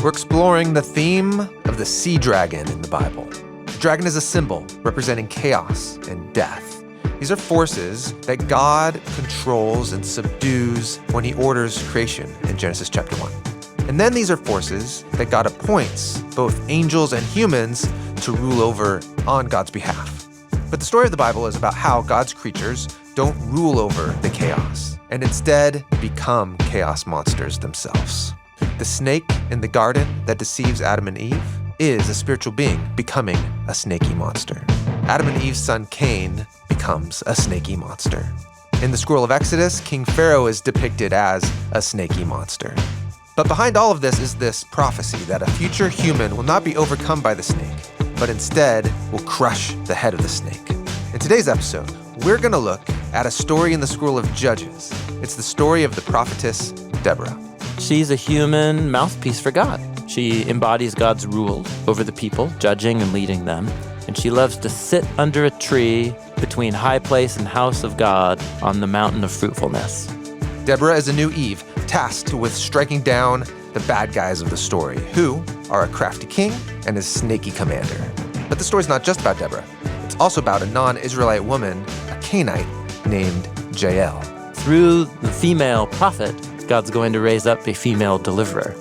We're exploring the theme of the sea dragon in the Bible. The dragon is a symbol representing chaos and death. These are forces that God controls and subdues when he orders creation in Genesis chapter 1. And then these are forces that God appoints both angels and humans to rule over on God's behalf. But the story of the Bible is about how God's creatures don't rule over the chaos and instead become chaos monsters themselves. The snake in the garden that deceives Adam and Eve is a spiritual being becoming a snaky monster. Adam and Eve's son Cain becomes a snaky monster. In the scroll of Exodus, King Pharaoh is depicted as a snaky monster. But behind all of this is this prophecy that a future human will not be overcome by the snake, but instead will crush the head of the snake. In today's episode, we're going to look at a story in the scroll of Judges. It's the story of the prophetess Deborah. She's a human mouthpiece for God. She embodies God's rule over the people, judging and leading them. And she loves to sit under a tree between high place and house of God on the mountain of fruitfulness. Deborah is a new Eve, tasked with striking down the bad guys of the story, who are a crafty king and his snaky commander. But the story's not just about Deborah. It's also about a non-Israelite woman, a Canaanite, named Jael. Through the female prophet, God's going to raise up a female deliverer.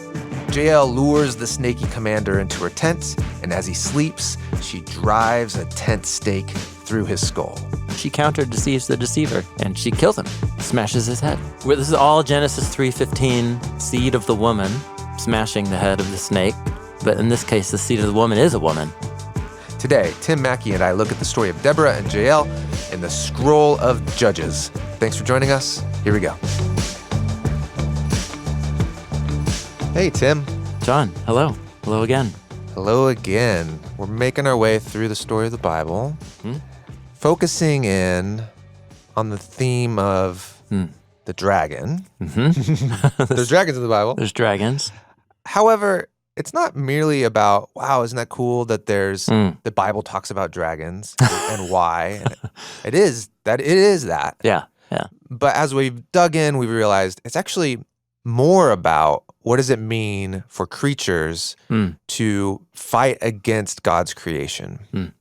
Jael lures the snaky commander into her tent, and as he sleeps, she drives a tent stake through his skull. She counter-deceives the deceiver, and she kills him, smashes his head. This is all Genesis 3:15, seed of the woman, smashing the head of the snake. But in this case, the seed of the woman is a woman. Today, Tim Mackey and I look at the story of Deborah and Jael in the scroll of Judges. Thanks for joining us. Here we go. Hey, Tim. John, hello. Hello again. Hello again. We're making our way through the story of the Bible, focusing in on the theme of the dragon. Mm-hmm. There's dragons in the Bible. There's dragons. However, it's not merely about, wow, isn't that cool that there's the Bible talks about dragons and why. And it is that. Yeah. But as we've dug in, we've realized it's actually more about what does it mean for creatures to fight against God's creation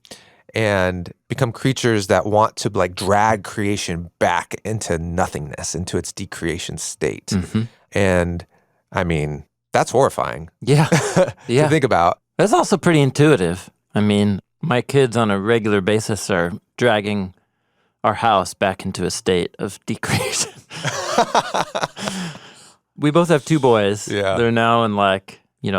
and become creatures that want to drag creation back into nothingness, into its decreation state. Mm-hmm. And I mean, that's horrifying. Yeah. To think about. That's also pretty intuitive. I mean, my kids on a regular basis are dragging our house back into a state of decreation. We both have two boys. Yeah. They're now in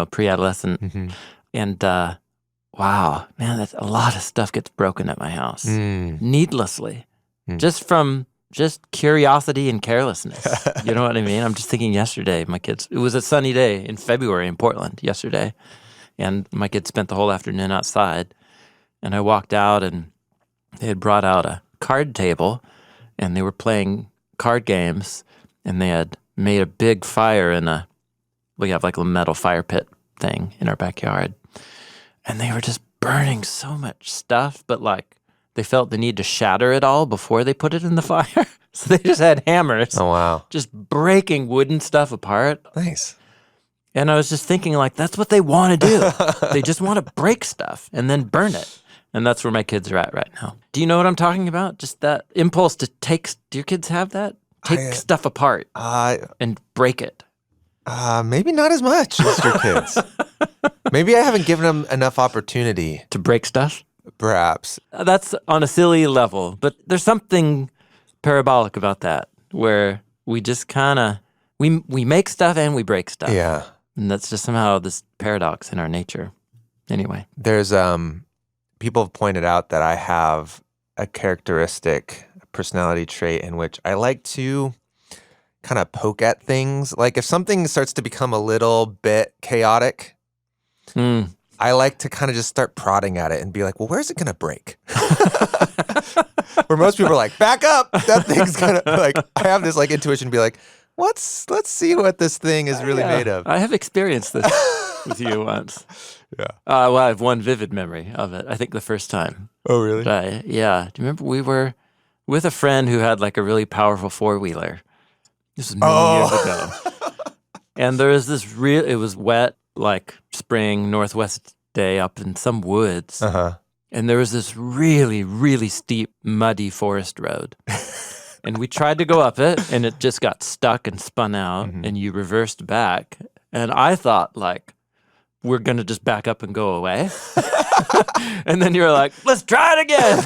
pre-adolescent. Mm-hmm. And wow, man, that's a lot of stuff gets broken at my house needlessly, just from curiosity and carelessness. You know what I mean? I'm just thinking yesterday, it was a sunny day in February in Portland yesterday, and my kids spent the whole afternoon outside, and I walked out and they had brought out a card table and they were playing card games, and they had made a big fire we have a metal fire pit thing in our backyard. And they were just burning so much stuff, but they felt the need to shatter it all before they put it in the fire. So they just had hammers. Oh, wow. Just breaking wooden stuff apart. Nice. And I was just thinking that's what they want to do. They just want to break stuff and then burn it. And that's where my kids are at right now. Do you know what I'm talking about? Just that impulse to do your kids have that? Take stuff apart and break it. Maybe not as much as your kids. Maybe I haven't given them enough opportunity. To break stuff? Perhaps. That's on a silly level, but there's something parabolic about that, where we just kind of, we make stuff and we break stuff. Yeah. And that's just somehow this paradox in our nature. Anyway. There's, people have pointed out that I have a personality trait in which I like to kind of poke at things. If something starts to become a little bit chaotic, I like to kind of just start prodding at it and be like, well, where's it going to break? Where most people are like, back up. That thing's going to, I have this intuition to be like, let's see what this thing is really made of. I have experienced this with you once. Yeah. Well, I have one vivid memory of it. I think the first time. Oh, really? Yeah. Do you remember we were with a friend who had a really powerful four-wheeler? This was many years ago. And there was it was wet, like spring, northwest day up in some woods. Uh-huh. And there was this really, really steep, muddy forest road. And we tried to go up it, and it just got stuck and spun out, and you reversed back. And I thought, like, we're going to just back up and go away. And then you were like, let's try it again.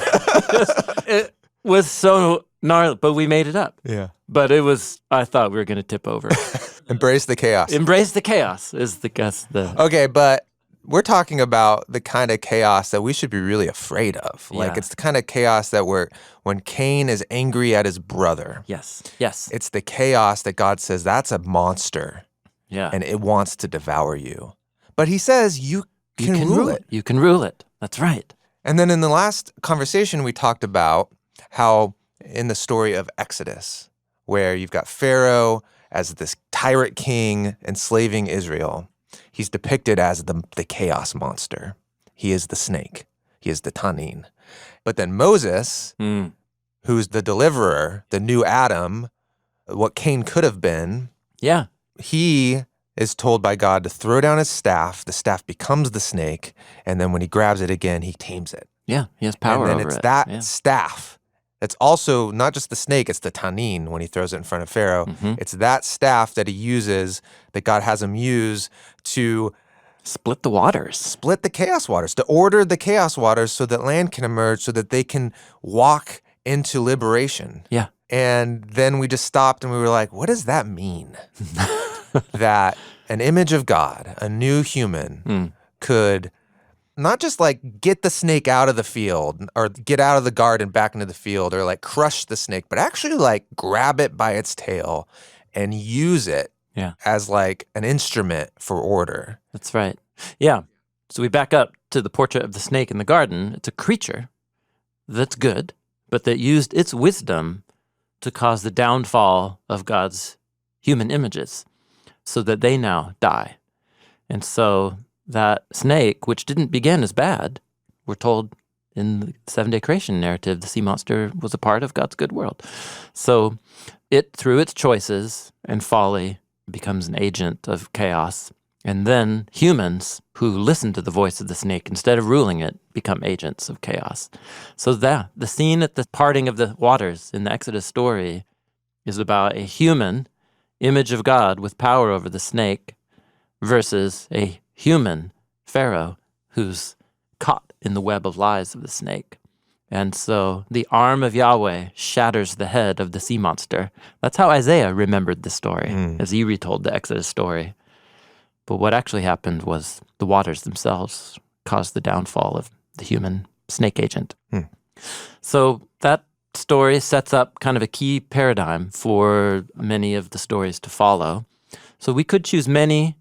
It was so gnarly, but we made it up. Yeah. But I thought we were going to tip over. Embrace the chaos. Embrace the chaos is Okay, but we're talking about the kind of chaos that we should be really afraid of. Like, Yeah. it's the kind of chaos that when Cain is angry at his brother. Yes. It's the chaos that God says, that's a monster. Yeah. And it wants to devour you. But he says, you can rule it. You can rule it. That's right. And then in the last conversation, we talked about how in the story of Exodus, where you've got Pharaoh as this tyrant king enslaving Israel, he's depicted as the chaos monster. He is the snake. He is the Tanin. But then Moses, who's the deliverer, the new Adam, what Cain could have been, Yeah. he is told by God to throw down his staff. The staff becomes the snake, and then when he grabs it again, he tames it. Yeah. He has power over it. And then it's that staff. It's also not just the snake, it's the Tanin when he throws it in front of Pharaoh. It's that staff that he uses, that God has him use to split the waters. Split the chaos waters, to order the chaos waters so that land can emerge, so that they can walk into liberation. Yeah. And then we just stopped and we were like, what does that mean? That an image of God, a new human, could not just like get the snake out of the field or get out of the garden back into the field or like crush the snake, but actually like grab it by its tail and use it as like an instrument for order. That's right. Yeah. So we back up to the portrait of the snake in the garden. It's a creature that's good, but that used its wisdom to cause the downfall of God's human images so that they now die. And so that snake, which didn't begin as bad, we're told in the 7-day creation narrative, the sea monster was a part of God's good world. So it, through its choices and folly, becomes an agent of chaos. And then humans who listen to the voice of the snake instead of ruling it become agents of chaos. So the scene at the parting of the waters in the Exodus story is about a human image of God with power over the snake versus a human Pharaoh who's caught in the web of lies of the snake. And so the arm of Yahweh shatters the head of the sea monster. That's how Isaiah remembered the story as he retold the Exodus story. But what actually happened was the waters themselves caused the downfall of the human snake agent. So that story sets up kind of a key paradigm for many of the stories to follow. So we could choose many.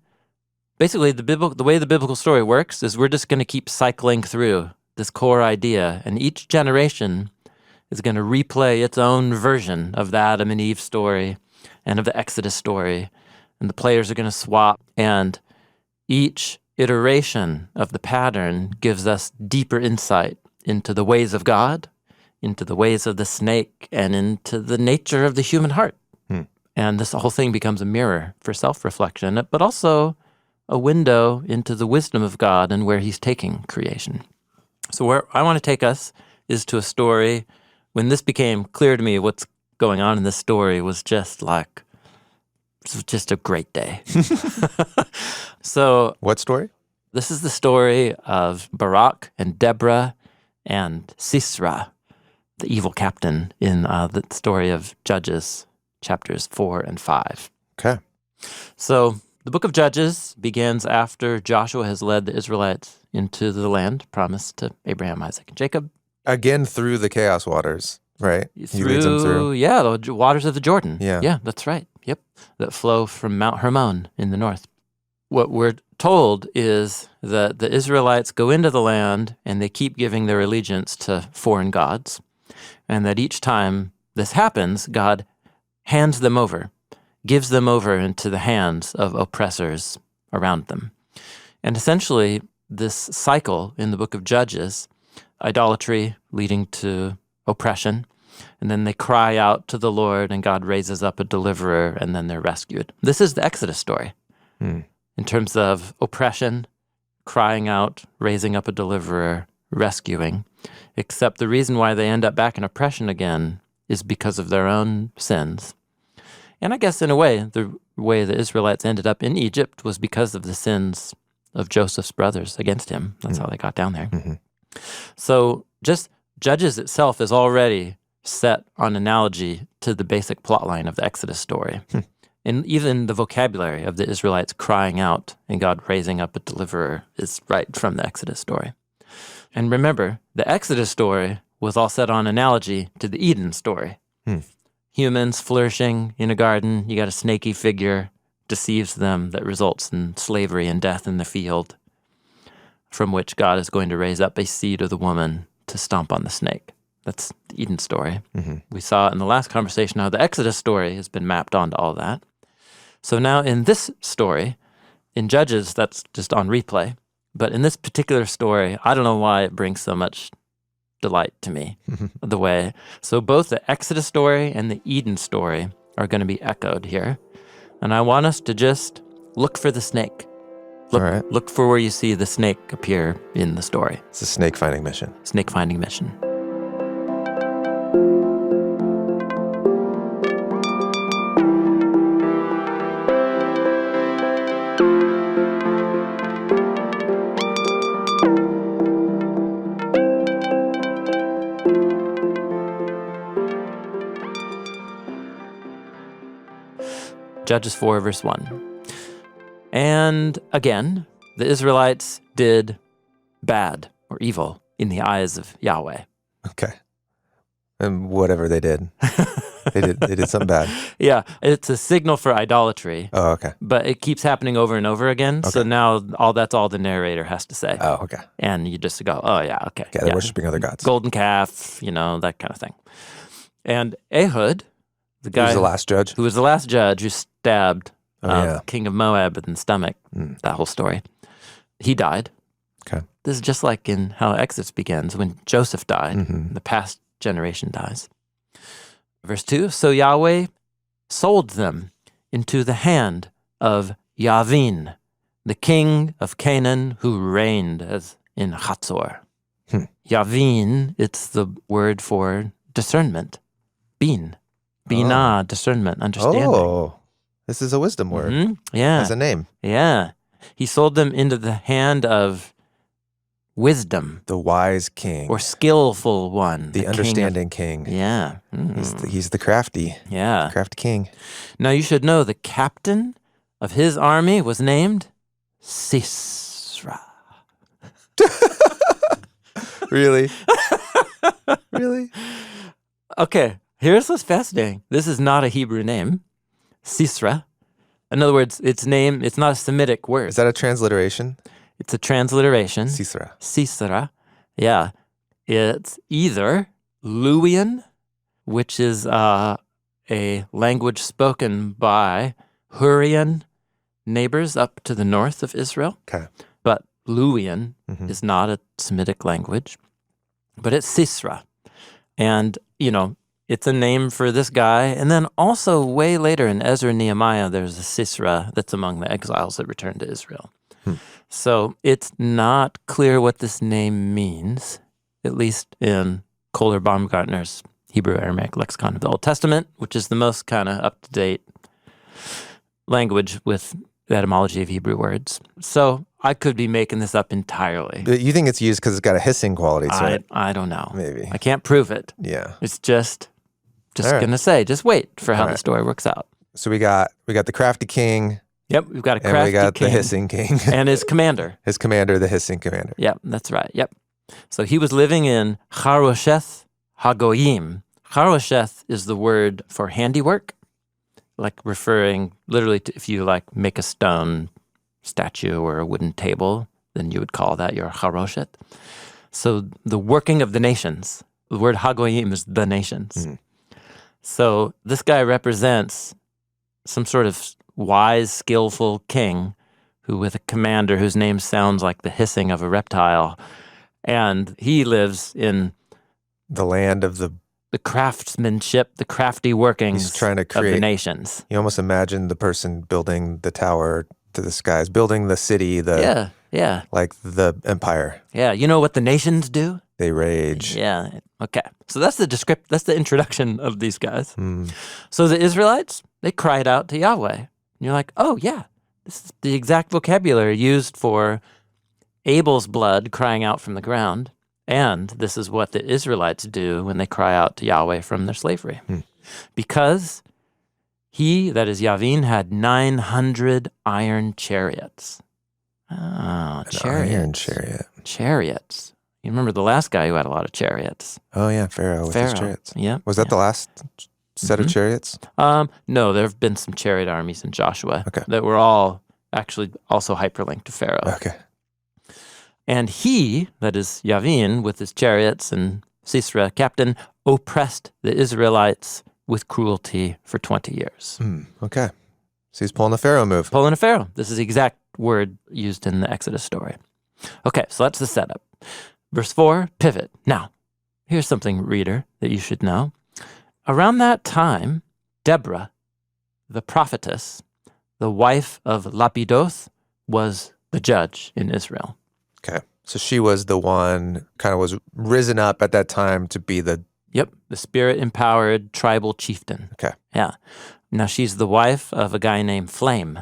Basically, the way the biblical story works is we're just going to keep cycling through this core idea, and each generation is going to replay its own version of the Adam and Eve story and of the Exodus story, and the players are going to swap, and each iteration of the pattern gives us deeper insight into the ways of God, into the ways of the snake, and into the nature of the human heart. And this whole thing becomes a mirror for self-reflection, but also a window into the wisdom of God and where he's taking creation. So where I want to take us is to a story when this became clear to me what's going on in this story was just like, it was just a great day. So what story? This is the story of Barak and Deborah and Sisera, the evil captain in the story of Judges, chapters 4 and 5. Okay. So the book of Judges begins after Joshua has led the Israelites into the land promised to Abraham, Isaac, and Jacob. Again, through the chaos waters, right? He leads them through. Yeah, the waters of the Jordan. Yeah, that's right. Yep, that flow from Mount Hermon in the north. What we're told is that the Israelites go into the land and they keep giving their allegiance to foreign gods, and that each time this happens, God hands them over, gives them over into the hands of oppressors around them. And essentially, this cycle in the book of Judges, idolatry leading to oppression, and then they cry out to the Lord, and God raises up a deliverer, and then they're rescued. This is the Exodus story. in terms of oppression, crying out, raising up a deliverer, rescuing, except the reason why they end up back in oppression again is because of their own sins. And I guess in a way, the way the Israelites ended up in Egypt was because of the sins of Joseph's brothers against him. That's how they got down there. Mm-hmm. So just Judges itself is already set on analogy to the basic plot line of the Exodus story. And even the vocabulary of the Israelites crying out and God raising up a deliverer is right from the Exodus story. And remember, the Exodus story was all set on analogy to the Eden story. Humans flourishing in a garden, you got a snaky figure, deceives them, that results in slavery and death in the field, from which God is going to raise up a seed of the woman to stomp on the snake. That's the Eden story. Mm-hmm. We saw in the last conversation how the Exodus story has been mapped onto all that. So now in this story, in Judges, that's just on replay. But in this particular story, I don't know why it brings so much delight to me, the way. So both the Exodus story and the Eden story are going to be echoed here. And I want us to just look for the snake. Look for where you see the snake appear in the story. It's a snake finding mission. Snake finding mission. Judges 4, verse 1. And again, the Israelites did bad or evil in the eyes of Yahweh. Okay. And whatever they did. They did something bad. Yeah, it's a signal for idolatry. Oh, okay. But it keeps happening over and over again. Okay. So now that's all the narrator has to say. Oh, okay. And you just go, oh, yeah, okay. Yeah, they're worshiping other gods. Golden calf, that kind of thing. And Ehud, the guy who was the last judge who stabbed king of Moab in the stomach, that whole story, he died. Okay. This is just like in how Exodus begins, when Joseph died, the past generation dies. Verse 2, so Yahweh sold them into the hand of Jabin, the king of Canaan, who reigned as in Hatzor. Jabin, it's the word for discernment. Binah, discernment, understanding. Oh, this is a wisdom word. Yeah. As a name. Yeah. He sold them into the hand of wisdom. The wise king. Or skillful one. The understanding king. Yeah. He's the crafty. Yeah. Crafty king. Now you should know the captain of his army was named Sisera. Really? Really? Okay. Here's what's fascinating. This is not a Hebrew name, Sisera. In other words, it's not a Semitic word. Is that a transliteration? It's a transliteration. Sisera. Yeah. It's either Luwian, which is a language spoken by Hurrian neighbors up to the north of Israel. Okay. But Luwian is not a Semitic language, but it's Sisera. And, it's a name for this guy. And then also way later in Ezra and Nehemiah, there's a Sisera that's among the exiles that returned to Israel. So it's not clear what this name means, at least in Kohler Baumgartner's Hebrew Aramaic Lexicon of the Old Testament, which is the most kind of up-to-date language with the etymology of Hebrew words. So I could be making this up entirely. But you think it's used because it's got a hissing quality to it? I don't know. Maybe. I can't prove it. Yeah. It's just right. going to say, just wait for how the story works out. So we got the crafty king. Yep, we've got a crafty king. And we got the hissing king. And his commander. His commander, the hissing commander. Yep, that's right. Yep. So he was living in Harosheth Hagoyim. Harosheth is the word for handiwork, like referring literally to if you make a stone statue or a wooden table, then you would call that your Harosheth. So the working of the nations. The word Hagoyim is the nations. So this guy represents some sort of wise, skillful king who with a commander whose name sounds like the hissing of a reptile. And he lives in the land of the craftsmanship, the crafty workings he's trying to create, of the nations. You almost imagine the person building the tower to the skies, building the city, like the empire. Yeah, you know what the nations do? They rage. Yeah, okay. So that's the introduction of these guys. So the Israelites, they cried out to Yahweh. And you're like, oh yeah, this is the exact vocabulary used for Abel's blood crying out from the ground. And this is what the Israelites do when they cry out to Yahweh from their slavery. Because he, that is Yavin, had 900 iron chariots. Oh, chariots. Iron chariot. Chariots. You remember the last guy who had a lot of chariots? Oh, yeah, Pharaoh with his chariots. Yeah. Was that the last set of chariots? No, there have been some chariot armies in Joshua that were all actually also hyperlinked to Pharaoh. Okay. And he, that is Yavin, with his chariots and Sisera, captain, oppressed the Israelites with cruelty for 20 years. Okay. So he's pulling a Pharaoh move. Pulling a Pharaoh. This is the exact word used in the Exodus story. Okay, so that's the setup. Verse 4, pivot. Now, here's something, reader, that you should know. Around that time, Deborah, the prophetess, the wife of Lapidoth, was the judge in Israel. Okay. So she was the one, kind of was risen up at that time to be the... Yep, the spirit-empowered tribal chieftain. Okay. Yeah. Now, she's the wife of a guy named Flame.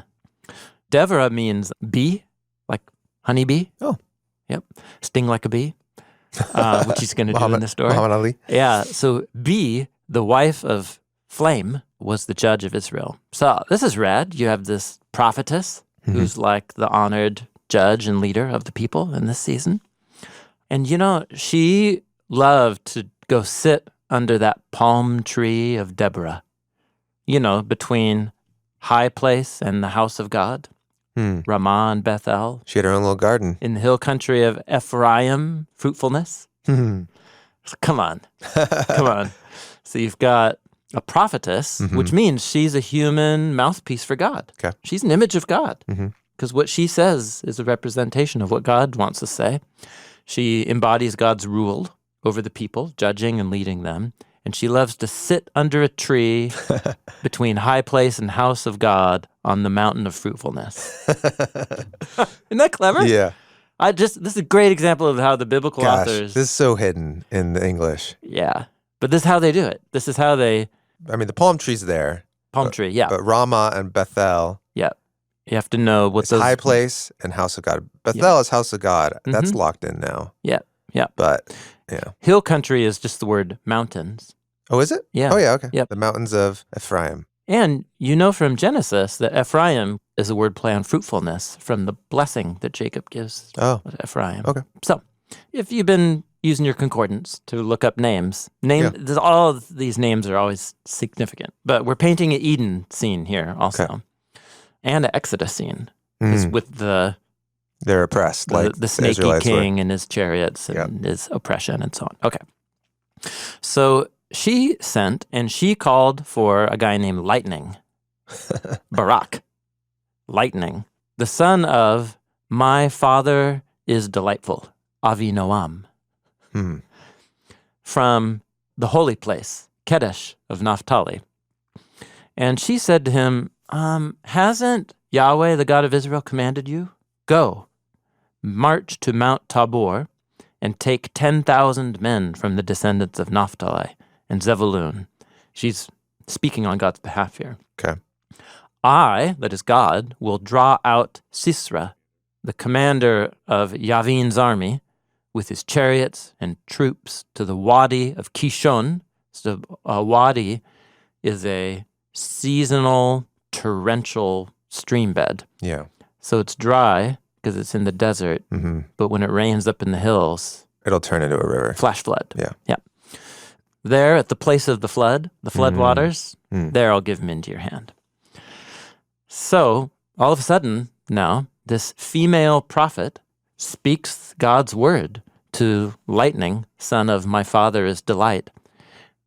Deborah means bee, like honeybee. Oh. Yep. Sting like a bee, which he's going to do in the story. Muhammad Ali. Yeah. So Bee, the wife of Flame, was the judge of Israel. So this is rad. You have this prophetess who's like the honored judge and leader of the people in this season. And, you know, she loved to go sit under that palm tree of Deborah, you know, between high place and the house of God, Ramah and Bethel. She had her own little garden. In the hill country of Ephraim, fruitfulness. Come on. Come on. So you've got a prophetess, which means she's a human mouthpiece for God. Okay. She's an image of God. Because what she says is a representation of what God wants to say. She embodies God's rule over the people, judging and leading them. And she loves to sit under a tree between high place and house of God on the mountain of fruitfulness. Isn't that clever? Yeah. This is a great example of how the biblical authors... This is so hidden in the English. Yeah. But this is how they do it. This is how they... I mean, the palm tree's there. Palm tree, yeah. But Ramah and Bethel... Yeah. You have to know what those... high place and house of God. Bethel is house of God. That's locked in now. Yeah, yeah. But, yeah. Hill country is just the word mountains. Oh, is it? Yeah. Oh, yeah, okay. Yep. The mountains of Ephraim. And you know from Genesis that Ephraim is a word play on fruitfulness from the blessing that Jacob gives to Ephraim. Okay. So, if you've been using your concordance to look up names, all of these names are always significant. But we're painting an Eden scene here also. Okay. And an Exodus scene. With they're oppressed. The snaky king and his chariots and his oppression and so on. Okay. So she sent and she called for a guy named Lightning. Barak. Lightning. The son of my father is delightful. Avi Noam. From the holy place, Kedesh of Naphtali. And she said to him, hasn't Yahweh, the God of Israel, commanded you? Go, march to Mount Tabor, and take 10,000 men from the descendants of Naphtali and Zebulun. She's speaking on God's behalf here. Okay. I, that is God, will draw out Sisera, the commander of Yavin's army, with his chariots and troops to the wadi of Kishon. So a wadi is a seasonal torrential stream bed. Yeah. So it's dry because it's in the desert, but when it rains up in the hills, it'll turn into a river. Flash flood. Yeah. Yeah. There at the place of the flood waters, there I'll give them into your hand. So all of a sudden now, this female prophet speaks God's word to Lightning, son of my father is delight.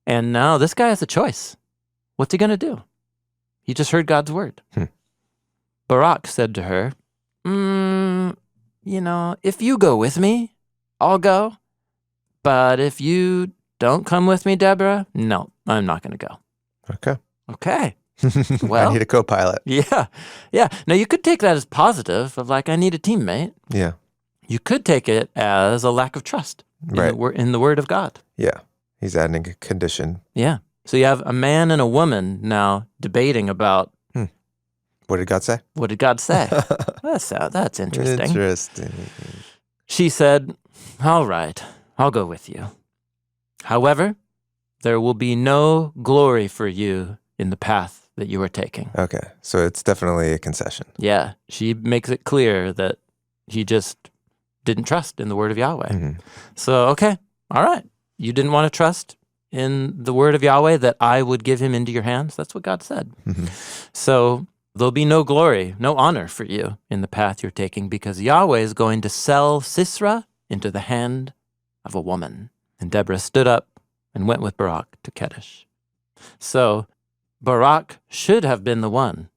And now this guy has a choice. What's he going to do? He just heard God's word. Barak said to her, if you go with me, I'll go. But if you don't come with me, Deborah, no, I'm not going to go. Okay. Okay. Well, I need a co-pilot. Yeah. Now, you could take that as positive, of like, I need a teammate. Yeah. You could take it as a lack of trust in the Word of God. Yeah. He's adding a condition. Yeah. So you have a man and a woman now debating about What did God say? what did God say. That's interesting. Interesting. She said, all right, I'll go with you. However, there will be no glory for you in the path that you are taking. Okay. So it's definitely a concession. Yeah. She makes it clear that he just didn't trust in the word of Yahweh. Mm-hmm. So, okay, all right. You didn't want to trust in the word of Yahweh that I would give him into your hands. That's what God said. Mm-hmm. So there'll be no glory, no honor for you in the path you're taking, because Yahweh is going to sell Sisera into the hand of a woman. And Deborah stood up and went with Barak to Kadesh. So Barak should have been the one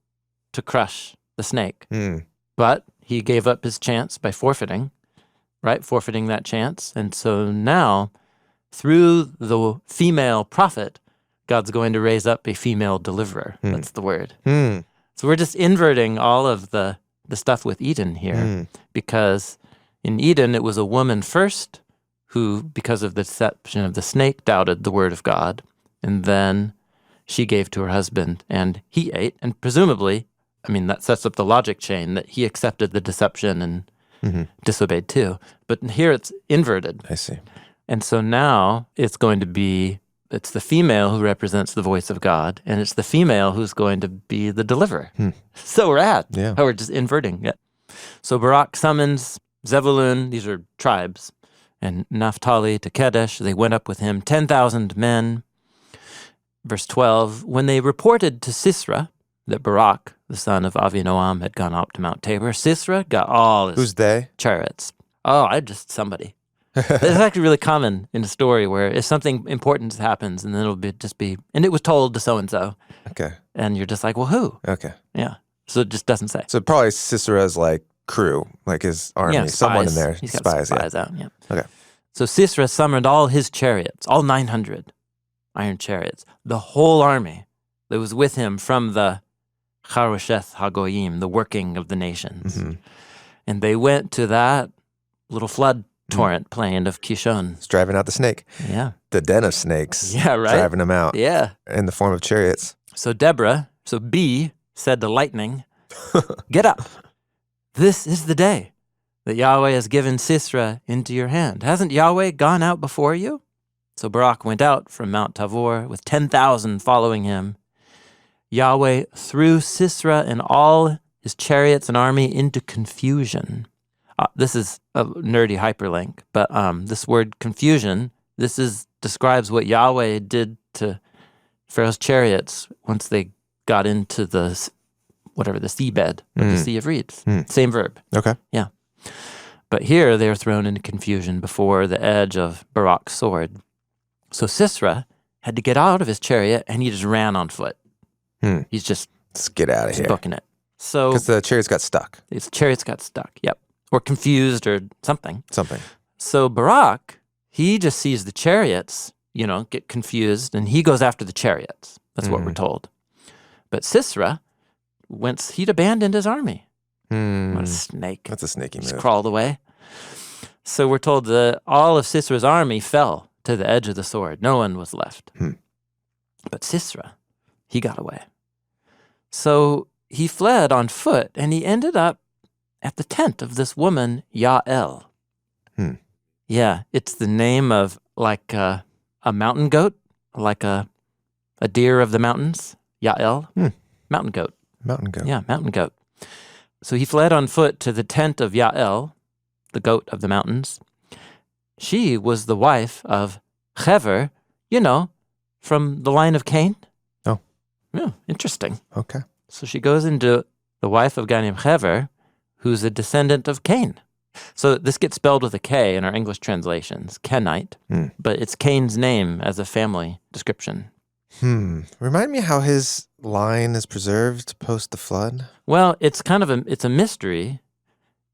to crush the snake, but he gave up his chance by forfeiting that chance. And so now, through the female prophet, God's going to raise up a female deliverer. That's the word. So we're just inverting all of the stuff with Eden here, because in Eden, it was a woman first who, because of the deception of the snake, doubted the word of God. And then she gave to her husband, and he ate. And presumably, I mean, that sets up the logic chain that he accepted the deception and disobeyed too. But here it's inverted. I see. And so now it's the female who represents the voice of God, and it's the female who's going to be the deliverer. So we're just inverting it. So Barak summons Zebulun, these are tribes, and Naphtali to Kadesh. They went up with him, 10,000 men. Verse 12, when they reported to Sisera that Barak, the son of Avinoam, had gone up to Mount Tabor, Sisera got all his Who's they? chariots. Somebody. It's actually really common in a story where if something important happens, and then it'll be, and it was told to so-and-so. Okay. And you're just like, well, who? Okay. Yeah. So it just doesn't say. So probably Sisera's like crew, like his army, Yeah, someone in spies. there. He's got spies out, yeah. Okay. So Sisera summoned all his chariots, all 900 iron chariots, the whole army that was with him from the Charosheth Hagoyim, the working of the nations. And they went to that little flood torrent plain of Kishon. It's driving out the snake. Yeah. The den of snakes. Yeah, right? Driving them out. Yeah. In the form of chariots. So B said to lightning, get up. This is the day that Yahweh has given Sisera into your hand. Hasn't Yahweh gone out before you? So Barak went out from Mount Tabor with 10,000 following him. Yahweh threw Sisera and all his chariots and army into confusion. This is a nerdy hyperlink, but this word confusion, describes what Yahweh did to Pharaoh's chariots once they got into the seabed of the Sea of Reeds. Same verb. Okay. Yeah. But here they are thrown into confusion before the edge of Barak's sword. So Sisera had to get out of his chariot, and he just ran on foot. He's just Let's get out of here. booking it. So Because the chariots got stuck. his chariots got stuck. Yep. Or confused or something. Something. So Barak, he just sees the chariots, get confused, and he goes after the chariots. That's what we're told. But Sisera, he'd abandoned his army. What a snake. That's a snaky Just move. crawled away. So we're told that all of Sisera's army fell to the edge of the sword. No one was left. But Sisera, he got away. So he fled on foot, and he ended up at the tent of this woman, Jael. Yeah, it's the name of like a mountain goat, like a deer of the mountains. Jael, mountain goat. Mountain goat. Yeah, mountain goat. So he fled on foot to the tent of Jael, the goat of the mountains. She was the wife of Hever, from the line of Cain. Oh. Yeah, interesting. Okay. So she goes into the wife of a guy named Hever, who's a descendant of Cain. So this gets spelled with a K in our English translations, Kenite, but it's Cain's name as a family description. Remind me how his line is preserved post the flood? Well, it's kind of it's a mystery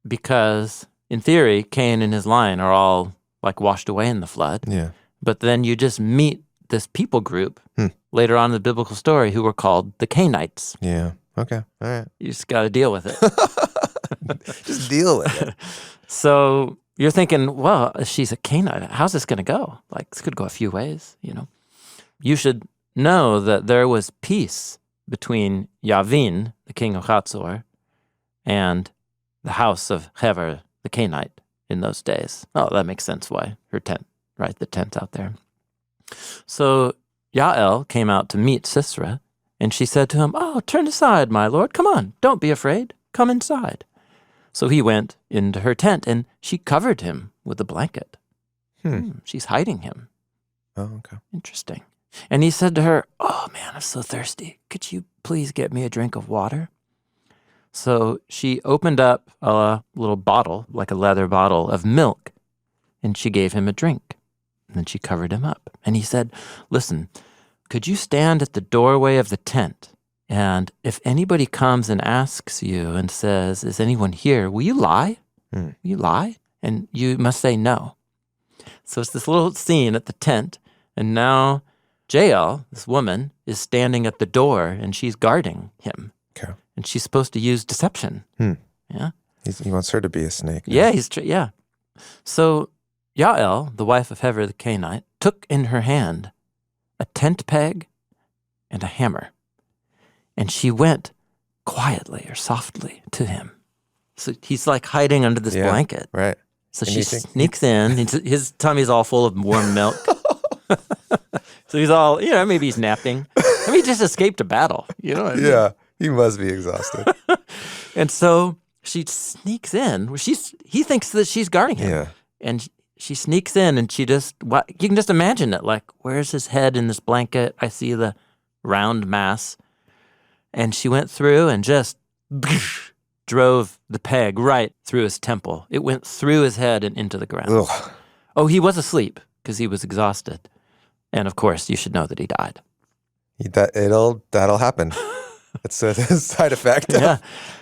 because, in theory, Cain and his line are all like washed away in the flood. Yeah. But then you just meet this people group later on in the biblical story who were called the Canaanites. Yeah. Okay. All right. You just got to deal with it. Just deal with it. So you're thinking, well, if she's a Canaanite, how's this going to go? Like, this could go a few ways, You should know that there was peace between Jabin, the king of Hatzor, and the house of Hever, the Canaanite, in those days. Oh, that makes sense why her tent, right? The tent's out there. So Jael came out to meet Sisera, and she said to him, "Oh, turn aside, my lord. Come on, don't be afraid. Come inside." So he went into her tent, and she covered him with a blanket. She's hiding him. Oh, okay. Interesting. And he said to her, "Oh, man, I'm so thirsty. Could you please get me a drink of water?" So she opened up a little bottle, like a leather bottle of milk, and she gave him a drink. And then she covered him up. And he said, "Listen, could you stand at the doorway of the tent? And if anybody comes and asks you and says, 'Is anyone here?' will you lie? Will you lie? And you must say no." So it's this little scene at the tent. And now Jael, this woman, is standing at the door and she's guarding him. Okay. And she's supposed to use deception. Yeah. He wants her to be a snake. Yeah, yeah. So Jael, the wife of Hever the Canaanite, took in her hand a tent peg and a hammer. And she went quietly or softly to him. So he's like hiding under this blanket. Right. So she sneaks in. His tummy's all full of warm milk. So he's all, maybe he's napping. Maybe he just escaped a battle. You know what I mean? Yeah, he must be exhausted. And so she sneaks in. He thinks that she's guarding him. Yeah. And she sneaks in and you can just imagine it. Like, where's his head in this blanket? I see the round mass. And she went through and just drove the peg right through his temple. It went through his head and into the ground. Ugh. Oh, he was asleep because he was exhausted. And of course, you should know that he died. That'll happen. It's a side effect.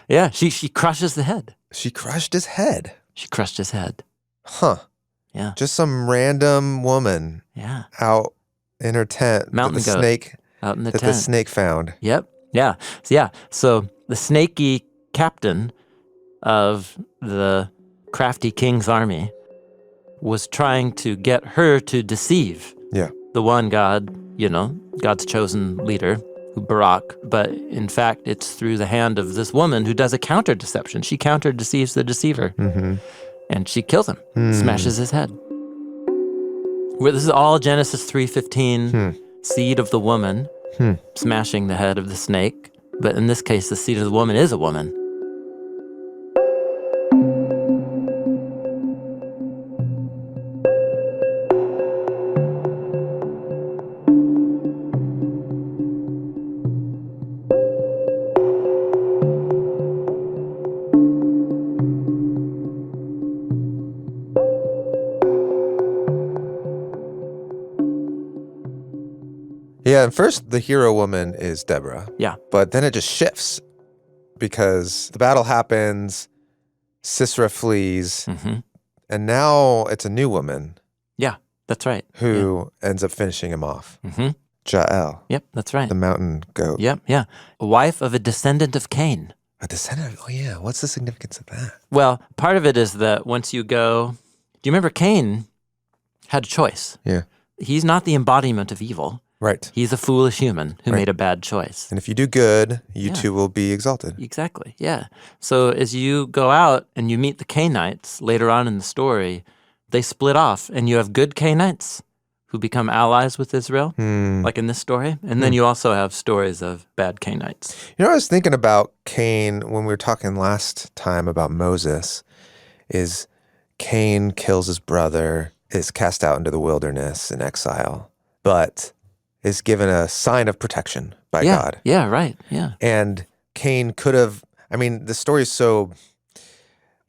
Yeah. She crushes the head. She crushed his head. She crushed his head. Huh. Yeah. Just some random woman. Yeah. Out in her tent. Mountain goat. Snake. Out in the tent. That the snake found. Yep. Yeah. So the snaky captain of the crafty king's army was trying to get her to deceive the one God, God's chosen leader, Barak. But in fact, it's through the hand of this woman who does a counter-deception. She counter-deceives the deceiver. And she kills him, smashes his head. This is all Genesis 3:15, seed of the woman, smashing the head of the snake. But in this case, the seed of the woman is a woman. Yeah, and first the hero woman is Deborah. Yeah. But then it just shifts because the battle happens, Sisera flees, and now it's a new woman. Yeah, that's right. Who ends up finishing him off. Jael. Yep, that's right. The mountain goat. Yep, yeah. A wife of a descendant of Cain. A descendant? Oh, yeah. What's the significance of that? Well, part of it is that once you go... Do you remember Cain had a choice? Yeah. He's not the embodiment of evil. Right. He's a foolish human who made a bad choice. And if you do good, you too will be exalted. Exactly, yeah. So as you go out and you meet the Canaanites later on in the story, they split off, and you have good Canaanites who become allies with Israel, like in this story. And then you also have stories of bad Canaanites. I was thinking about Cain when we were talking last time about Moses, is Cain kills his brother, is cast out into the wilderness in exile, but is given a sign of protection by God. Yeah, right, yeah. And Cain could have, the story is so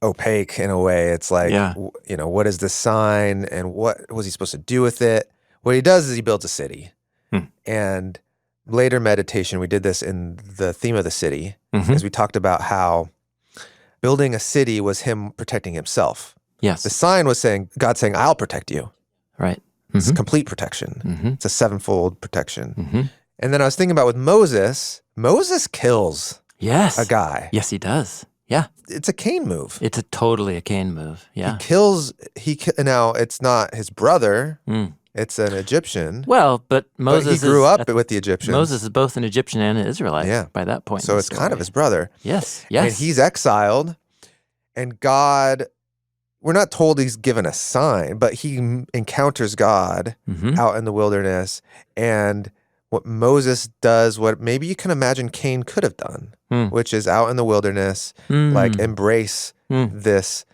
opaque in a way. It's like, what is the sign and what was he supposed to do with it? What he does is he builds a city. And later meditation, we did this in the theme of the city, as we talked about how building a city was him protecting himself. Yes. The sign was God saying, I'll protect you. Right. It's complete protection. It's a sevenfold protection. And then I was thinking about with Moses kills a guy. Yes, he does. Yeah. It's a Cain move. It's totally a Cain move. Yeah. Now, it's not his brother. It's an Egyptian. Well, but Moses he grew up with the Egyptians. Moses is both an Egyptian and an Israelite by that point. So it's kind of his brother. Yes. And he's exiled. And God, we're not told he's given a sign, but he encounters God out in the wilderness. And what Moses does, what maybe you can imagine Cain could have done, which is out in the wilderness, like embrace this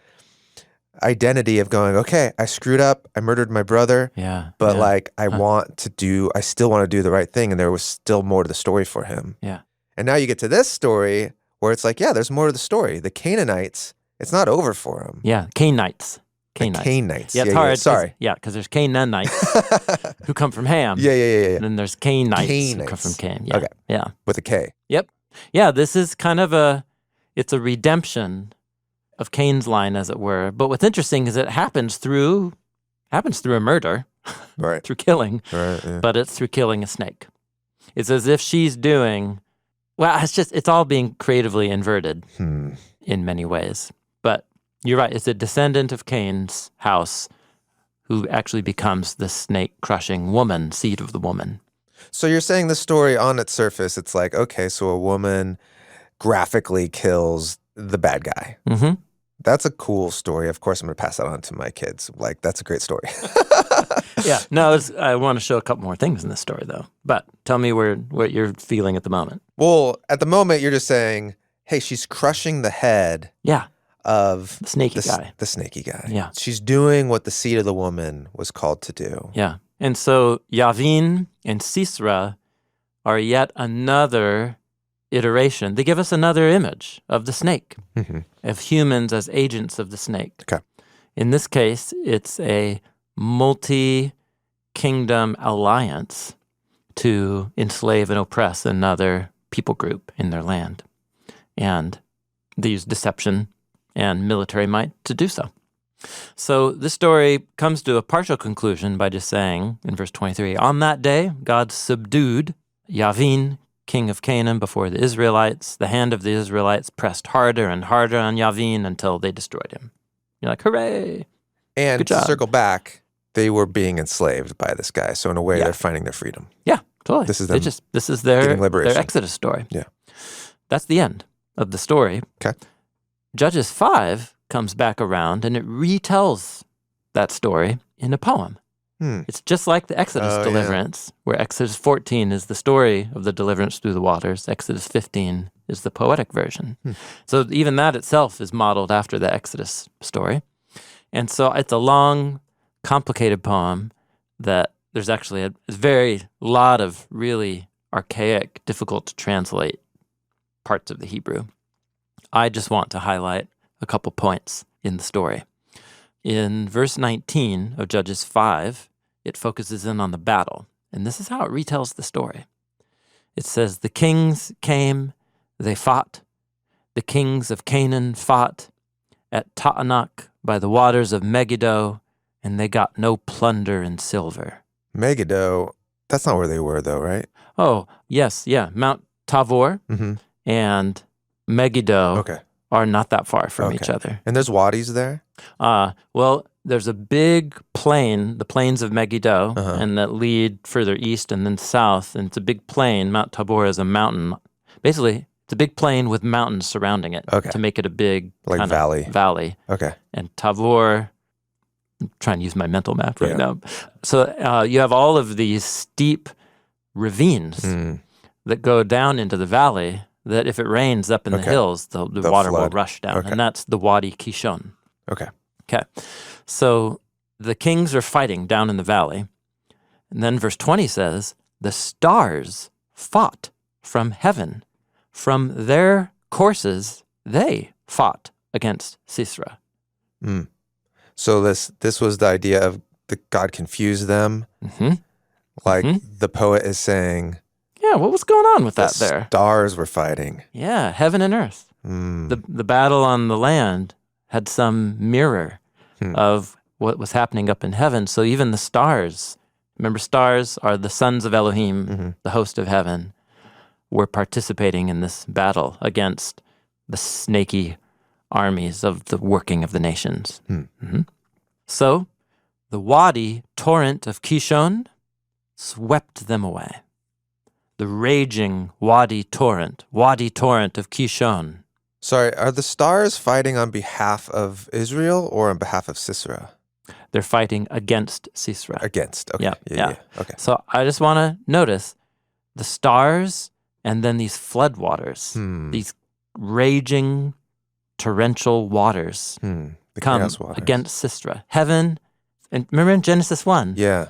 identity of going, okay, I screwed up, I murdered my brother, but like I still want to do the right thing, and there was still more to the story for him. Yeah. And now you get to this story where it's like, there's more to the story. The Canaanites, it's not over for them. Yeah, Canaanites. Canaanites. Yeah, it's hard. Sorry. Because there's Canaanites who come from Ham. Yeah. And then there's Canaanites who come from Cain. Yeah. Okay. Yeah. With a K. Yep. Yeah, this is kind of it's a redemption of Cain's line, as it were. But what's interesting is it happens through a murder, right? Through killing, right? Yeah. But it's through killing a snake. It's as if she's doing. Well, it's all being creatively inverted in many ways. But you're right. It's a descendant of Cain's house who actually becomes the snake-crushing woman, seed of the woman. So you're saying the story on its surface, it's like, okay, so a woman graphically kills the bad guy. That's a cool story. Of course, I'm going to pass that on to my kids. Like, that's a great story. Yeah. No, I want to show a couple more things in this story, though. But tell me what you're feeling at the moment. Well, at the moment, you're just saying, hey, she's crushing the head of the snaky guy. The snaky guy. Yeah. She's doing what the seed of the woman was called to do. Yeah. And so Jabin and Sisera are yet another iteration. They give us another image of the snake, of humans as agents of the snake. Okay. In this case, it's a multi-kingdom alliance to enslave and oppress another people group in their land. And they use deception and military might to do so. So this story comes to a partial conclusion by just saying, in verse 23, on that day, God subdued Jabin, king of Canaan, before the Israelites. The hand of the Israelites pressed harder and harder on Jabin until they destroyed him. You're like, hooray! And Good to job. circle back, they were being enslaved by this guy. So in a way, they're finding their freedom. Yeah, totally. This is them this is their liberation. Exodus story. Yeah. That's the end of the story. Okay. Judges 5 comes back around and it retells that story in a poem. It's just like the Exodus deliverance, where Exodus 14 is the story of the deliverance through the waters. Exodus 15 is the poetic version. So even that itself is modeled after the Exodus story. And so it's a long, complicated poem that there's actually a very lot of really archaic, difficult to translate parts of the Hebrew. I just want to highlight a couple points in the story. In verse 19 of Judges 5, it focuses in on the battle, and this is how it retells the story. It says, the kings came, they fought. The kings of Canaan fought at Taanach by the waters of Megiddo, and they got no plunder in silver. Megiddo, that's not where they were though, right? Oh, yes, yeah. Mount Tabor and Megiddo are not that far from each other. And there's wadis there? Well, there's a big plain, the plains of Megiddo, and that lead further east and then south, and it's a big plain. Mount Tabor is a mountain. Basically, it's a big plain with mountains surrounding it to make it a big like kind valley. of valley. Okay. And Tabor, I'm trying to use my mental map right now. So you have all of these steep ravines that go down into the valley that if it rains up in the hills, the water will rush down. And that's the Wadi Kishon. Okay. So the kings are fighting down in the valley. And then verse 20 says, the stars fought from heaven. From their courses, they fought against Sisera. So this was the idea of God confused them. Like the poet is saying. Yeah, what was going on with that there? Stars were fighting. Yeah, heaven and earth. The battle on the land had some mirror of what was happening up in heaven. So even the stars, remember, stars are the sons of Elohim, the host of heaven, were participating in this battle against the snaky armies of the working of the nations. So the Wadi torrent of Kishon swept them away. The raging Wadi torrent of Kishon. Sorry, are the stars fighting on behalf of Israel or on behalf of Sisera? They're fighting against Sisera. Against, okay. Yeah. Okay. So I just want to notice the stars and then these floodwaters, these raging torrential waters The come chaos waters. against Sisera. Heaven, and remember in Genesis 1? Yeah.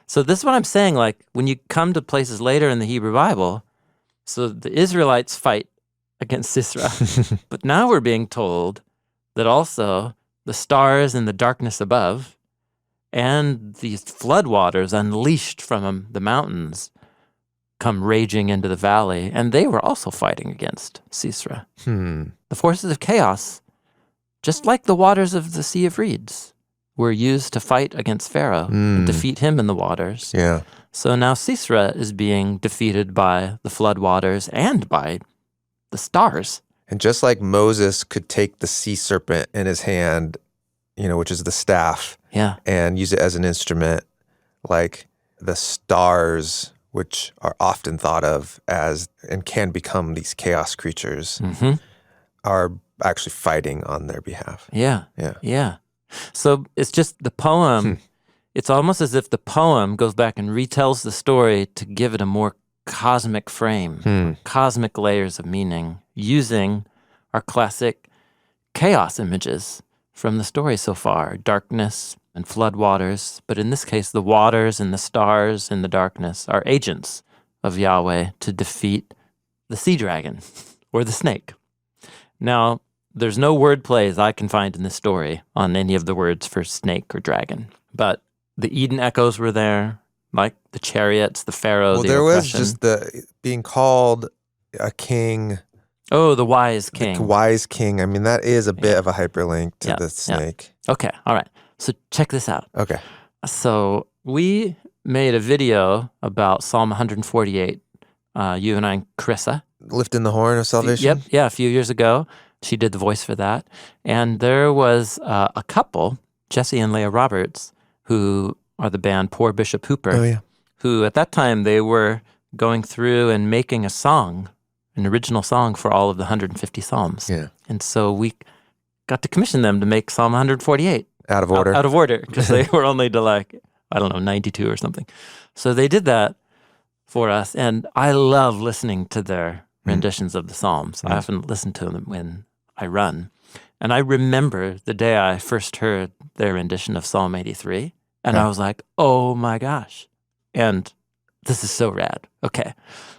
So this is what I'm saying, like when you come to places later in the Hebrew Bible, so the Israelites fight against Sisera. But now we're being told that also the stars in the darkness above and these floodwaters unleashed from the mountains come raging into the valley, and they were also fighting against Sisera. The forces of chaos, just like the waters of the Sea of Reeds, were used to fight against Pharaoh and defeat him in the waters. Yeah. So now Sisera is being defeated by the floodwaters and by the stars. And just like Moses could take the sea serpent in his hand, which is the staff, and use it as an instrument, like the stars, which are often thought of as and can become these chaos creatures, are actually fighting on their behalf. Yeah. So it's just the poem. It's almost as if the poem goes back and retells the story to give it a more cosmic frame, cosmic layers of meaning, using our classic chaos images from the story so far, darkness and floodwaters. But in this case, the waters and the stars and the darkness are agents of Yahweh to defeat the sea dragon or the snake. Now, there's no word plays I can find in this story on any of the words for snake or dragon, but the Eden echoes were there, like the chariots, the Pharaoh, Well, the there oppression. was just the being called a king. Oh, the wise king. The wise king. I mean, that is a bit of a hyperlink to the snake. Okay, all right. So check this out. Okay. So we made a video about Psalm 148, you and I and Carissa. Lifting the horn of salvation? Yep, a few years ago. She did the voice for that. And there was a couple, Jesse and Leah Roberts, who are the band Poor Bishop Hooper, who at that time they were going through and making a song, an original song for all of the 150 Psalms. Yeah. And so we got to commission them to make Psalm 148. Out of order. Out of order, because they were only to 92 or something. So they did that for us, and I love listening to their renditions of the Psalms. I often listen to them when I run. And I remember the day I first heard their rendition of Psalm 83, and I was like, oh my gosh. And this is so rad. Okay,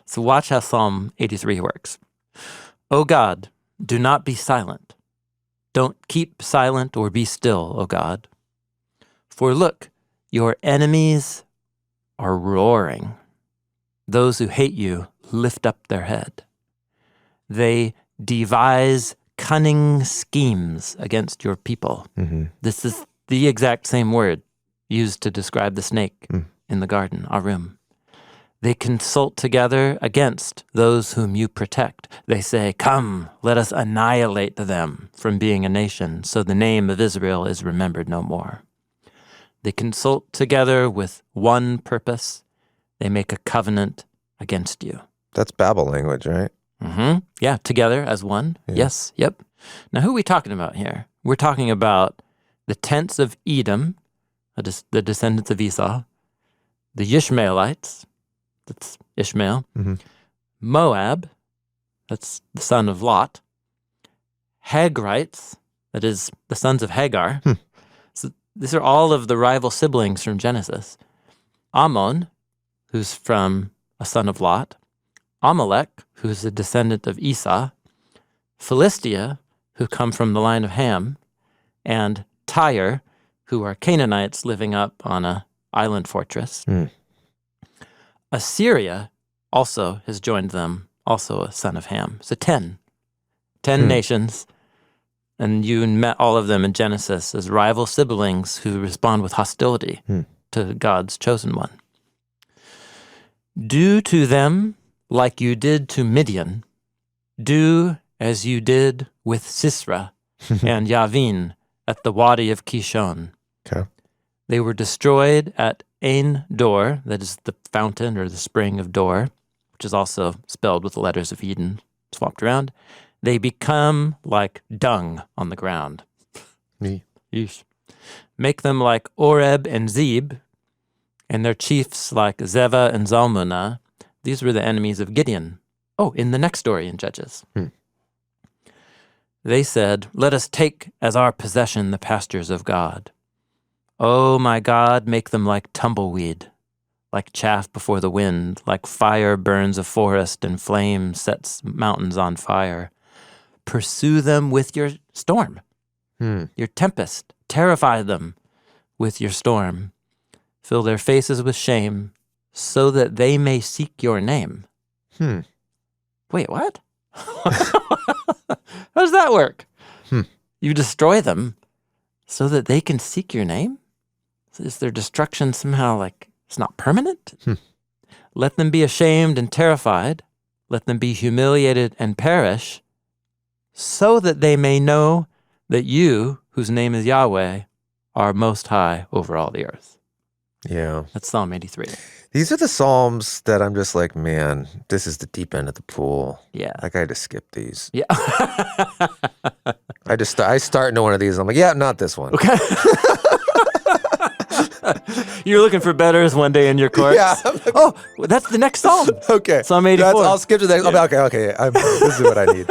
so watch how Psalm 83 works. O God, do not be silent. Don't keep silent or be still, O God. For look, your enemies are roaring. Those who hate you lift up their head. They devise cunning schemes against your people. This is the exact same word used to describe the snake in the garden, Arum. They consult together against those whom you protect. They say, come, let us annihilate them from being a nation, so the name of Israel is remembered no more. They consult together with one purpose. They make a covenant against you. That's Babel language, right? Yeah, together as one. Yeah. Yes, yep. Now, who are we talking about here? We're talking about the tents of Edom, the descendants of Esau, the Ishmaelites, that's Ishmael, Moab, that's the son of Lot, Hagrites, that is the sons of Hagar. So these are all of the rival siblings from Genesis. Ammon, who's from a son of Lot, Amalek, who's a descendant of Esau, Philistia, who come from the line of Ham, and Tyre, who are Canaanites living up on an island fortress. Assyria also has joined them, also a son of Ham. So 10 nations And you met all of them in Genesis as rival siblings who respond with hostility to God's chosen one. Do to them like you did to Midian. Do as you did with Sisera and Jabin at the Wadi of Kishon. Okay. They were destroyed at Ein Dor, that is the fountain or the spring of Dor, which is also spelled with the letters of Eden, swapped around. They become like dung on the ground. Yeesh. Make them like Oreb and Zeb, and their chiefs like Zeva and Zalmunna. These were the enemies of Gideon. Oh, in the next story in Judges. They said, let us take as our possession the pastures of God. Oh, my God, make them like tumbleweed, like chaff before the wind, like fire burns a forest and flame sets mountains on fire. Pursue them with your storm, your tempest. Terrify them with your storm. Fill their faces with shame so that they may seek your name. Wait, what? How does that work? You destroy them so that they can seek your name? Is their destruction somehow like it's not permanent? Let them be ashamed and terrified. Let them be humiliated and perish so that they may know that you, whose name is Yahweh, are most high over all the earth. Yeah. That's Psalm 83. These are the Psalms that I'm just like, man, this is the deep end of the pool. Yeah. Like I had to skip these. Yeah. I start into one of these. I'm like, yeah, not this one. Okay. You're looking for betters one day in your course. Yeah. Oh, that's the next Psalm. Okay. Psalm 84. I'll skip to the next. Yeah. Okay. This is what I need.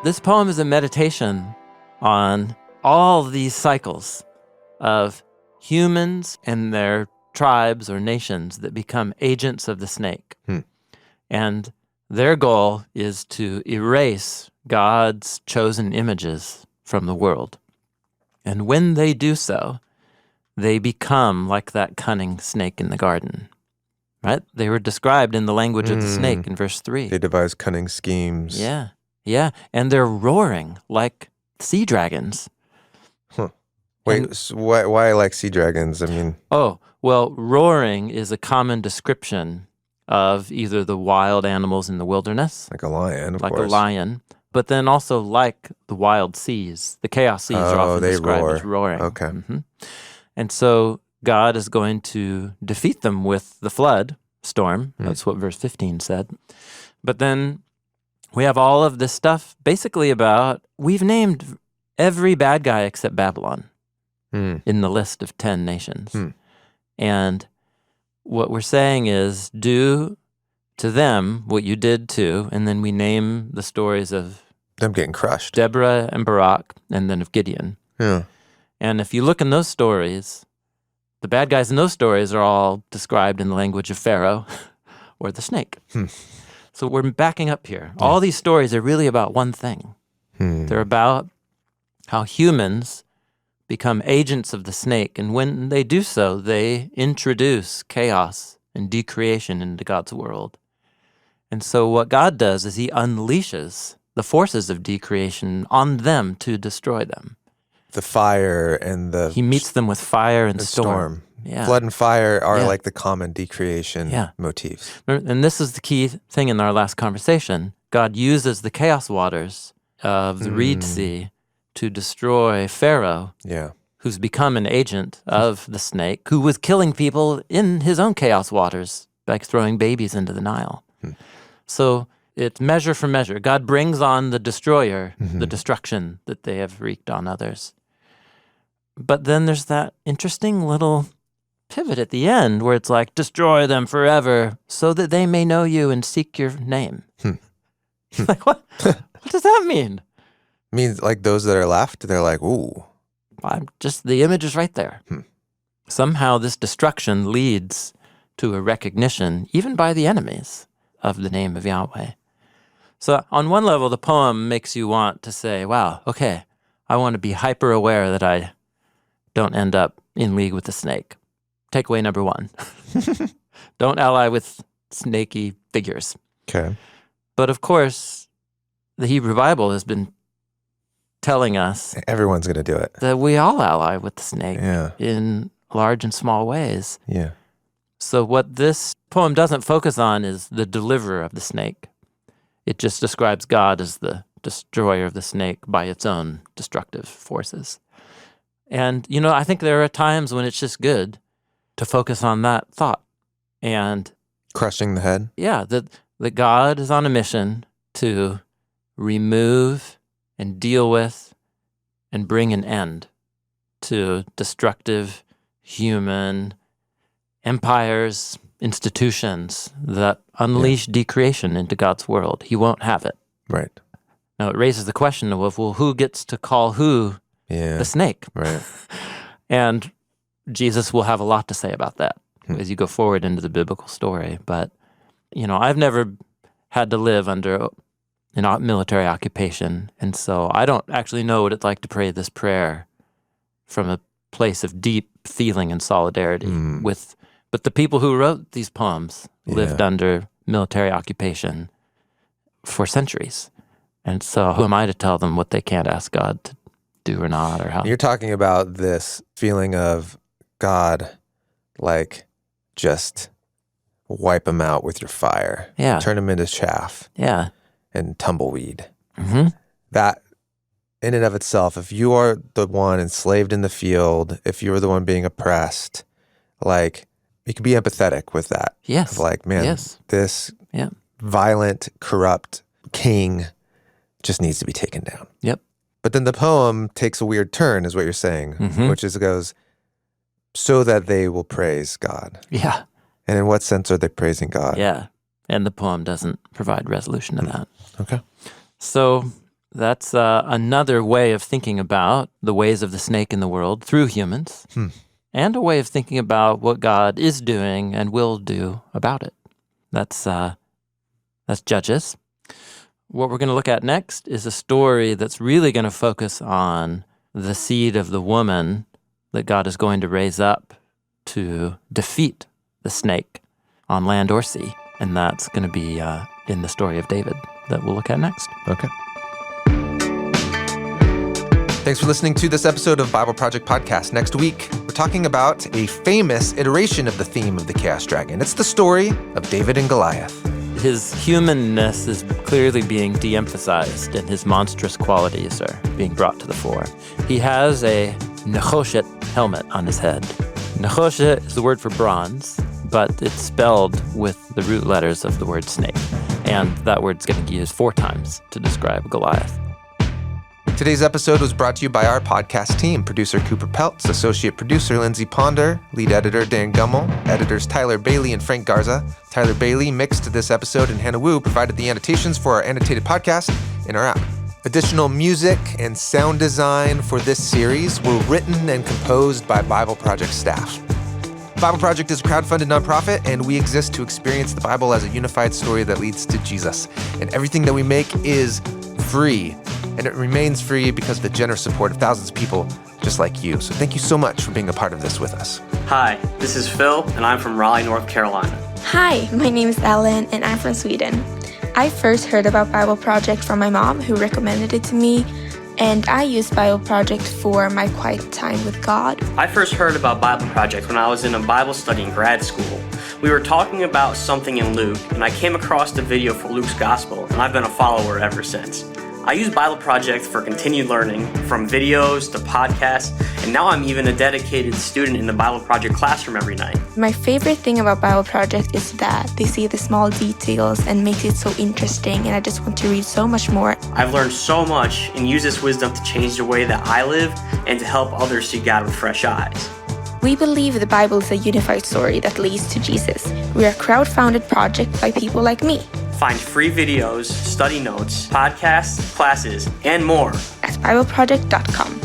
This poem is a meditation on all these cycles of humans and their tribes or nations that become agents of the snake. And their goal is to erase God's chosen images from the world. And when they do so, they become like that cunning snake in the garden. Right? They were described in the language of the snake in verse 3. They devise cunning schemes. Yeah. Yeah, and they're roaring like sea dragons. Wait, so why like sea dragons? I mean... Oh, well, roaring is a common description of either the wild animals in the wilderness. Like a lion, of course. Like a lion, but then also like the wild seas. The chaos seas are often described as roaring. Okay. And so God is going to defeat them with the flood storm. That's what verse 15 said. But then we have all of this stuff basically about, we've named every bad guy except Babylon in the list of 10 nations. And what we're saying is, do to them what you did to, and then we name the stories of them getting crushed. Deborah and Barak, and then of Gideon. Yeah. And if you look in those stories, the bad guys in those stories are all described in the language of Pharaoh or the snake. So we're backing up here. All these stories are really about one thing. They're about how humans become agents of the snake, and when they do so, they introduce chaos and decreation into God's world. And so what God does is he unleashes the forces of decreation on them to destroy them. The fire and the... He meets them with fire and storm. Yeah. Flood and fire are like the common decreation motifs. And this is the key thing in our last conversation. God uses the chaos waters of the Reed Sea to destroy Pharaoh, who's become an agent of the snake, who was killing people in his own chaos waters, like throwing babies into the Nile. So it's measure for measure. God brings on the destroyer, the destruction that they have wreaked on others. But then there's that interesting little pivot at the end where it's like, destroy them forever so that they may know you and seek your name. Like, what does that mean? Means like those that are left, they're like, ooh. The image is right there. Somehow this destruction leads to a recognition, even by the enemies, of the name of Yahweh. So on one level, the poem makes you want to say, wow, okay, I want to be hyper aware that I don't end up in league with the snake. Takeaway number 1. Don't ally with snaky figures. Okay. But of course, the Hebrew Bible has been telling us Everyone's going to do it. that we all ally with the snake Yeah. in large and small ways. Yeah. So what this poem doesn't focus on is the deliverer of the snake. It just describes God as the destroyer of the snake by its own destructive forces. And, I think there are times when it's just good to focus on that thought. And Crushing the head. yeah, that God is on a mission to remove and deal with and bring an end to destructive human empires, institutions that unleash decreation into God's world. He won't have it. Right. Now, it raises the question of, well, who gets to call who the snake? Right. And Jesus will have a lot to say about that as you go forward into the biblical story. But, I've never had to live under an military occupation, and so I don't actually know what it's like to pray this prayer from a place of deep feeling and solidarity with. But the people who wrote these poems lived under military occupation for centuries. And so who am I to tell them what they can't ask God to do or not, or how? You're talking about this feeling of God, like, just wipe them out with your fire. Yeah. Turn them into chaff. Yeah. And tumbleweed. Mm-hmm. That, in and of itself, if you are the one enslaved in the field, if you're the one being oppressed, like, you can be empathetic with that. Yes. Of like, man, this violent, corrupt king just needs to be taken down. Yep. But then the poem takes a weird turn, is what you're saying, which is it goes, so that they will praise God. Yeah. And in what sense are they praising God? Yeah. And the poem doesn't provide resolution to that. Okay. So that's another way of thinking about the ways of the snake in the world through humans, and a way of thinking about what God is doing and will do about it. That's Judges. What we're going to look at next is a story that's really going to focus on the seed of the woman that God is going to raise up to defeat the snake on land or sea. And that's going to be in the story of David that we'll look at next. Okay. Thanks for listening to this episode of Bible Project Podcast. Next week, we're talking about a famous iteration of the theme of the Chaos Dragon. It's the story of David and Goliath. His humanness is clearly being de-emphasized, and his monstrous qualities are being brought to the fore. He has a Nechoshet helmet on his head. Nechoshet is the word for bronze, but it's spelled with the root letters of the word snake. And that word's getting used 4 times to describe Goliath. Today's episode was brought to you by our podcast team, producer Cooper Peltz, associate producer Lindsay Ponder, lead editor Dan Gummel, editors Tyler Bailey and Frank Garza. Tyler Bailey mixed this episode, and Hannah Wu provided the annotations for our annotated podcast in our app. Additional music and sound design for this series were written and composed by Bible Project staff. Bible Project is a crowdfunded nonprofit, and we exist to experience the Bible as a unified story that leads to Jesus. And everything that we make is free. And it remains free because of the generous support of thousands of people just like you. So thank you so much for being a part of this with us. Hi, this is Phil, and I'm from Raleigh, North Carolina. Hi, my name is Ellen, and I'm from Sweden. I first heard about Bible Project from my mom, who recommended it to me, and I use Bible Project for my quiet time with God. I first heard about Bible Project when I was in a Bible study in grad school. We were talking about something in Luke, and I came across the video for Luke's Gospel, and I've been a follower ever since. I use Bible Project for continued learning, from videos to podcasts, and now I'm even a dedicated student in the Bible Project classroom every night. My favorite thing about Bible Project is that they see the small details and make it so interesting, and I just want to read so much more. I've learned so much and use this wisdom to change the way that I live and to help others see God with fresh eyes. We believe the Bible is a unified story that leads to Jesus. We are a crowd-funded project by people like me. Find free videos, study notes, podcasts, classes, and more at BibleProject.com.